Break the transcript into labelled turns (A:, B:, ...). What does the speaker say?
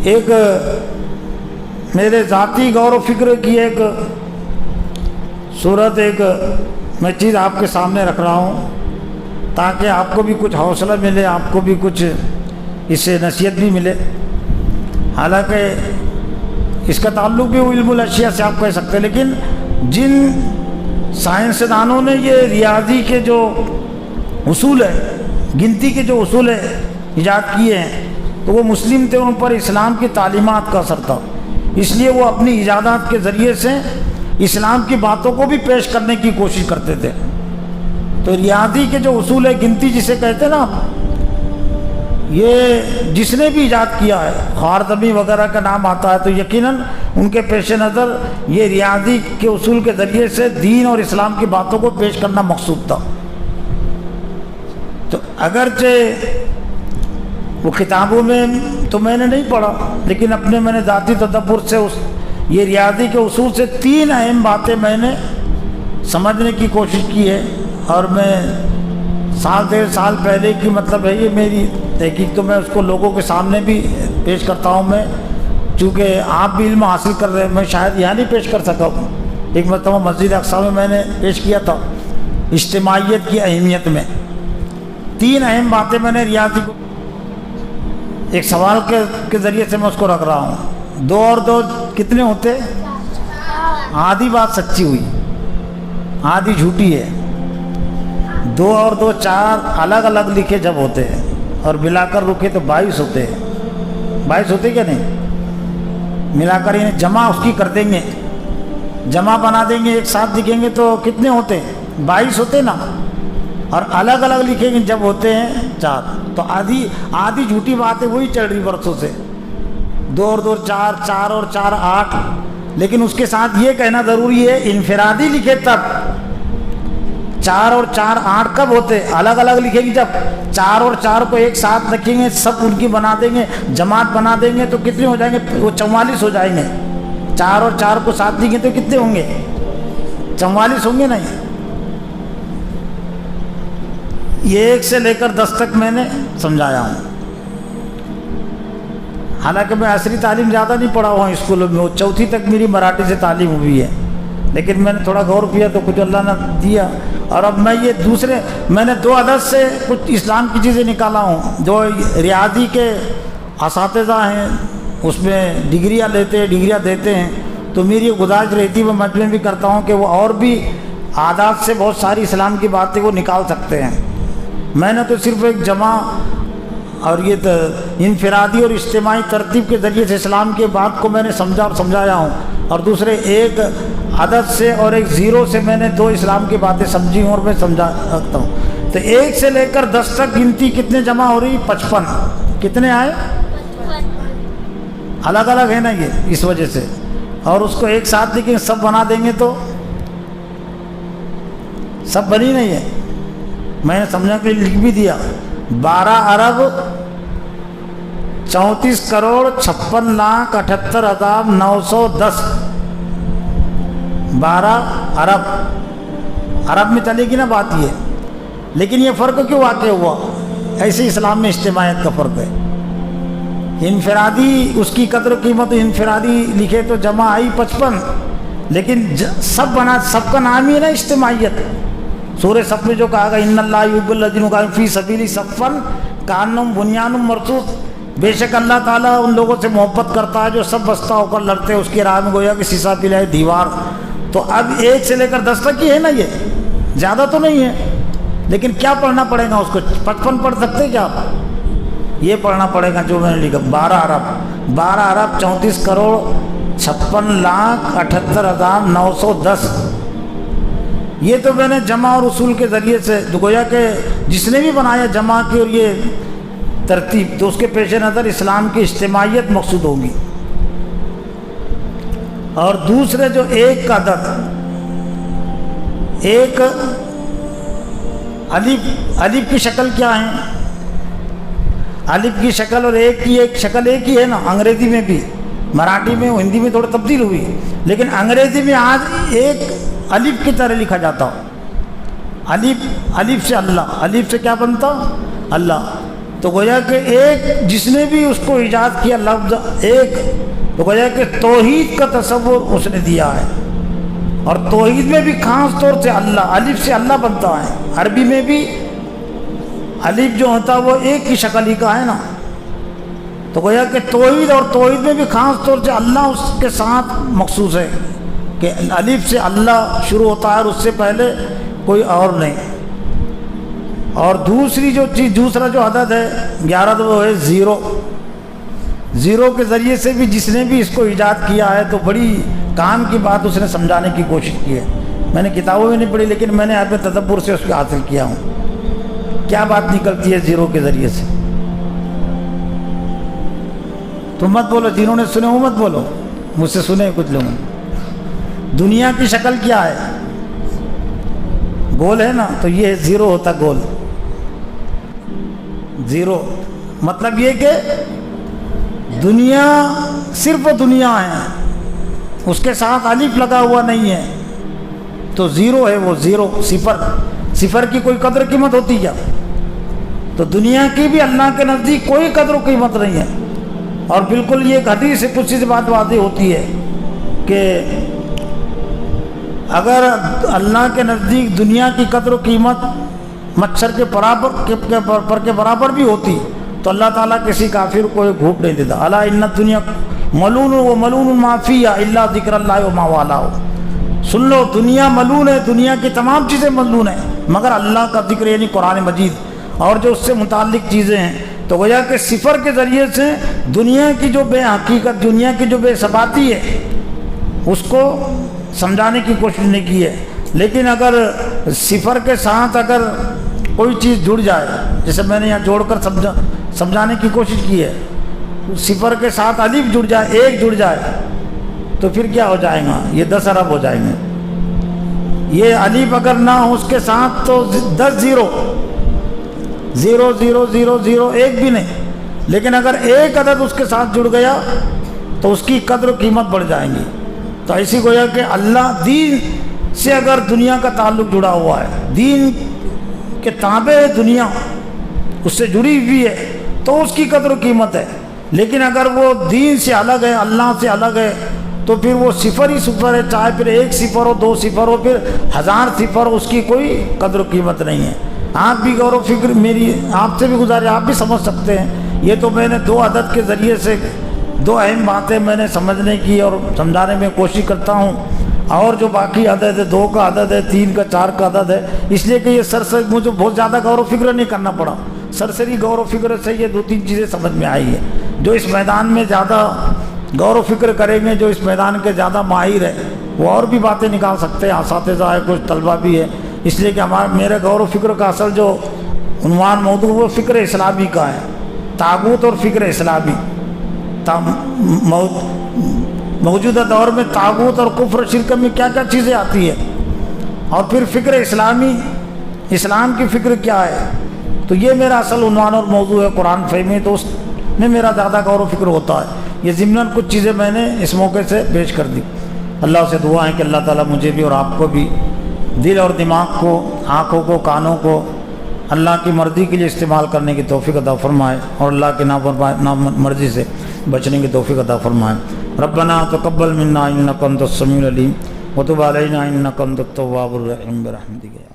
A: ایک میرے ذاتی غور و فکر کی ایک صورت، ایک میں چیز آپ کے سامنے رکھ رہا ہوں تاکہ آپ کو بھی کچھ حوصلہ ملے، آپ کو بھی کچھ اس سے نصیحت بھی ملے۔ حالانکہ اس کا تعلق بھی علم الاشیاء سے آپ کہہ سکتے ہیں، لیکن جن سائنسدانوں نے یہ ریاضی کے جو اصول ہے، گنتی کے جو اصول ہے ایجاد کیے ہیں، تو وہ مسلم تھے، ان پر اسلام کی تعلیمات کا اثر تھا، اس لیے وہ اپنی ایجادات کے ذریعے سے اسلام کی باتوں کو بھی پیش کرنے کی کوشش کرتے تھے۔ تو ریاضی کے جو اصول ہے، گنتی جسے کہتے ہیں نا، یہ جس نے بھی ایجاد کیا ہے، خوارزمی وغیرہ کا نام آتا ہے، تو یقیناً ان کے پیش نظر یہ ریاضی کے اصول کے ذریعے سے دین اور اسلام کی باتوں کو پیش کرنا مقصود تھا۔ تو اگرچہ وہ کتابوں میں تو میں نے نہیں پڑھا، لیکن اپنے میں نے ذاتی تدبر سے یہ ریاضی کے اصول سے 3 اہم باتیں میں نے سمجھنے کی کوشش کی ہے، اور میں سال 1.5 سال پہلے کی مطلب ہے یہ میری تحقیق، تو میں اس کو لوگوں کے سامنے بھی پیش کرتا ہوں۔ میں چونکہ آپ بھی علم حاصل کر رہے ہیں، میں شاید یہاں نہیں پیش کر سکا ہوں۔ ایک مرتبہ مسجد اقصیٰ میں نے پیش کیا تھا اجتماعیت کی اہمیت میں 3 اہم باتیں میں نے ریاضی کو ایک سوال کے ذریعے سے میں اس کو رکھ رہا ہوں۔ 2 اور 2 کتنے ہوتے؟ آدھی بات سچی ہوئی، آدھی جھوٹی ہے۔ 2 اور 2 4 الگ الگ لکھے جب ہوتے ہیں اور ملا کر رکھے تو 22 ہوتے ہیں۔ 22 ہوتے کیا نہیں؟ ملا کر انہیں جمع اس کی کر دیں گے، جمع بنا دیں گے، ایک ساتھ لکھیں گے تو کتنے ہوتے ہیں؟ 22 ہوتے نا۔ اور الگ الگ لکھیں گے جب ہوتے ہیں 4۔ تو آدھی جھوٹی بات ہے، وہی چل رہی برسوں سے۔ 2 اور 2 4، 4 اور 4 8۔ لیکن اس کے ساتھ یہ کہنا ضروری ہے انفرادی لکھے تب 4 اور 4 8 کب ہوتے؟ الگ الگ لکھیں گے جب 4 اور 4 کو ایک ساتھ رکھیں گے، سب ان کی بنا دیں گے، جماعت بنا دیں گے تو کتنے ہو جائیں گے؟ وہ 44 ہو جائیں گے۔ 4 اور 4 کو ساتھ لکھیں تو کتنے ہوں گے؟ 44 ہوں گے نہیں؟ یہ 1 سے لے کر 10 تک میں نے سمجھایا ہوں۔ حالانکہ میں عصری تعلیم زیادہ نہیں پڑھا ہوا ہوں اسکولوں میں، 4تھی تک میری مراٹھی سے تعلیم ہوئی ہے، لیکن میں نے تھوڑا غور کیا تو کچھ اللہ نے دیا۔ اور اب میں یہ میں نے 2 عدد سے کچھ اسلام کی چیزیں نکالا ہوں۔ جو ریاضی کے اساتذہ ہیں اس میں ڈگریاں دیتے ہیں، تو میری گزارش رہتی میں مجمع بھی کرتا ہوں کہ وہ اور بھی عادات سے بہت ساری اسلام کی باتیں وہ نکال سکتے ہیں۔ میں نے تو صرف ایک جمع اور یہ انفرادی اور اجتماعی ترتیب کے ذریعے سے اسلام کے بات کو میں نے سمجھا اور سمجھایا ہوں، اور دوسرے ایک عدد سے اور ایک 0 سے میں نے 2 اسلام کی باتیں سمجھی ہوں اور میں سمجھا رکھتا ہوں۔ تو 1 سے لے کر 10 تک گنتی کتنے جمع ہو رہی؟ 55۔ کتنے آئے؟ الگ الگ ہے نا یہ، اس وجہ سے۔ اور اس کو ایک ساتھ لیکن سب بنا دیں گے تو سب بنی نہیں ہے۔ میں نے سمجھا کہ لکھ بھی دیا 12 ارب 34 کروڑ 56 لاکھ 78 ہزار 910۔ 12 ارب میں چلے گی نا بات یہ، لیکن یہ فرق کیوں واقع ہوا؟ ایسے اسلام میں اجتماعیت کا فرق ہے۔ انفرادی اس کی قدر و قیمت، انفرادی لکھے تو جمع آئی 55، لیکن سب کا نام ہی ہے نا اجتماعیت۔ سورہ صف میں جو کہا گا ان اللہ یحب الذین یقاتلون فی سبیلہ صفا کانہم بنیان مرصوص، بے شک اللہ تعالیٰ ان لوگوں سے محبت کرتا ہے جو سب بستہ ہو کر لڑتے ہیں اس کی راہ میں، گویا کہ سیسا پلائے دیوار۔ تو اب 1 سے لے کر 10 تک ہی ہے نا، یہ زیادہ تو نہیں ہے، لیکن کیا پڑھنا پڑے گا اس کو؟ 55 پڑھ سکتے کیا آپ؟ یہ پڑھنا پڑے گا جو میں نے لکھا 12 ارب 34 کروڑ 56 لاکھ 78 ہزار 910۔ یہ تو میں نے جمع اور اصول کے ذریعے سے، گویا کہ جس نے بھی بنایا جمع کی اور یہ ترتیب، تو اس کے پیش نظر اسلام کی اجتماعیت مقصود ہوگی۔ اور دوسرے جو 1 کا عدد، 1 الف کی شکل کیا ہے؟ الف کی شکل اور 1 کی ایک شکل ایک ہی ہے نا، انگریزی میں بھی، مراٹھی میں، ہندی میں تھوڑا تبدیل ہوئی، لیکن انگریزی میں آج 1 الف کی طرح لکھا جاتا ہو۔ الف سے اللہ، الف سے کیا بنتا؟ اللہ۔ تو گویا کہ ایک جس نے بھی اس کو ایجاد کیا لفظ ایک، تو گویا کہ توحید کا تصور اس نے دیا ہے، اور توحید میں بھی خاص طور سے اللہ، الف سے اللہ بنتا ہے، عربی میں بھی الف جو ہوتا ہے وہ ایک کی شکل ہی کا ہے نا، تو گویا کہ توحید، اور توحید میں بھی خاص طور سے اللہ اس کے ساتھ مخصوص ہے کہ الف سے اللہ شروع ہوتا ہے اور اس سے پہلے کوئی اور نہیں۔ اور دوسری جو چیز، دوسرا جو عدد ہے 11 تو وہ ہے زیرو۔ زیرو کے ذریعے سے بھی جس نے بھی اس کو ایجاد کیا ہے تو بڑی کام کی بات اس نے سمجھانے کی کوشش کی ہے۔ میں نے کتابوں میں نہیں پڑھی لیکن میں نے اپنے تدبر سے اس کو حاصل کیا ہوں، کیا بات نکلتی ہے زیرو کے ذریعے سے۔ تم مت بولو، جنہوں نے سنے وہ مت بولو، مجھ سے سنے کچھ لوگوں۔ دنیا کی شکل کیا ہے؟ گول ہے نا، تو یہ زیرو ہوتا گول۔ زیرو مطلب یہ کہ دنیا صرف دنیا ہے، اس کے ساتھ الف لگا ہوا نہیں ہے، تو زیرو ہے وہ، زیرو، صفر۔ صفر کی کوئی قدر قیمت ہوتی کیا؟ تو دنیا کی بھی اللہ کے نزدیک کوئی قدر و قیمت نہیں ہے۔ اور بالکل یہ حدیث سے کچھ سی بات واضح ہوتی ہے کہ اگر اللہ کے نزدیک دنیا کی قدر و قیمت مچھر کے برابر بھی ہوتی تو اللہ تعالیٰ کسی کافر کو ایک گھوٹ نہیں دیتا۔ الا ان الدنیا ملعون و ملعون ما فیہا الا ذکر اللہ و ما والہ۔ سن لو، دنیا ملعون ہے، دنیا کی تمام چیزیں ملعون ہیں مگر اللہ کا ذکر یعنی قرآن مجید اور جو اس سے متعلق چیزیں ہیں۔ تو گویا کہ صفر کے ذریعے سے دنیا کی جو بے حقیقت، دنیا کی جو بے ثباتی ہے اس کو سمجھانے کی کوشش نہیں کی ہے۔ لیکن اگر صفر کے ساتھ اگر کوئی چیز جڑ جائے، جیسے میں نے یہاں جوڑ کر سمجھانے کی کوشش کی ہے، صفر کے ساتھ الف جڑ جائے، ایک جڑ جائے، تو پھر کیا ہو جائے گا؟ یہ 10 ارب ہو جائیں گے۔ یہ الف اگر نہ ہو اس کے ساتھ تو 10 زیرو، 0 0 0 0 ایک بھی نہیں۔ لیکن اگر ایک عدد اس کے ساتھ جڑ گیا تو اس کی قدر و قیمت بڑھ جائیں گی۔ تو ایسی گویا کہ اللہ دین سے اگر دنیا کا تعلق جڑا ہوا ہے، دین کے تابع دنیا اس سے جڑی ہوئی ہے تو اس کی قدر و قیمت ہے۔ لیکن اگر وہ دین سے الگ ہے، اللہ سے الگ ہے، تو پھر وہ صفر ہی صفر ہے، چاہے پھر 1 صفر ہو، 2 صفر ہو، پھر 1000 صفر ہو، اس کی کوئی قدر و قیمت نہیں ہے۔ آپ بھی غور و فکر، میری آپ سے بھی گزارش، آپ بھی سمجھ سکتے ہیں۔ یہ تو میں نے 2 عدد کے ذریعے سے 2 اہم باتیں میں نے سمجھنے کی اور سمجھانے میں کوشش کرتا ہوں، اور جو باقی عدد ہے 2 کا عدد ہے، 3 کا، 4 کا عدد ہے، اس لیے کہ یہ سرسری مجھے بہت زیادہ غور و فکر نہیں کرنا پڑا، سرسری غور و فکر سے یہ 2-3 چیزیں سمجھ میں آئی ہے۔ جو اس میدان میں زیادہ غور و فکر کریں گے، جو اس میدان کے زیادہ ماہر ہے، وہ اور بھی باتیں نکال سکتے ہیں، اساتذہ ہے، کچھ طلبہ بھی ہے۔ اس لیے کہ میرے غور و فکر کا اصل جو عنوان موضوع وہ فکر اسلامی کا ہے، طاغوت اور فکر اسلامی۔ موجودہ دور میں طاغوت اور کفر شرک میں کیا کیا چیزیں آتی ہیں، اور پھر فکر اسلامی، اسلام کی فکر کیا ہے، تو یہ میرا اصل عنوان اور موضوع ہے قرآن فہمی، تو اس میں میرا زیادہ غور و فکر ہوتا ہے۔ یہ ضمناً کچھ چیزیں میں نے اس موقع سے پیش کر دی۔ اللہ سے دعا ہے کہ اللہ تعالیٰ مجھے بھی اور آپ کو بھی دل اور دماغ کو، آنکھوں کو، کانوں کو اللہ کی مرضی کے لیے استعمال کرنے کی توفیق عطا فرمائے، اور اللہ کی نامرضی سے بچنے کی توفیق عطا فرمائے۔ ربنا تقبل منا انک انت السمیع العلیم وتب علینا انک انت التواب الرحیم برحمتک۔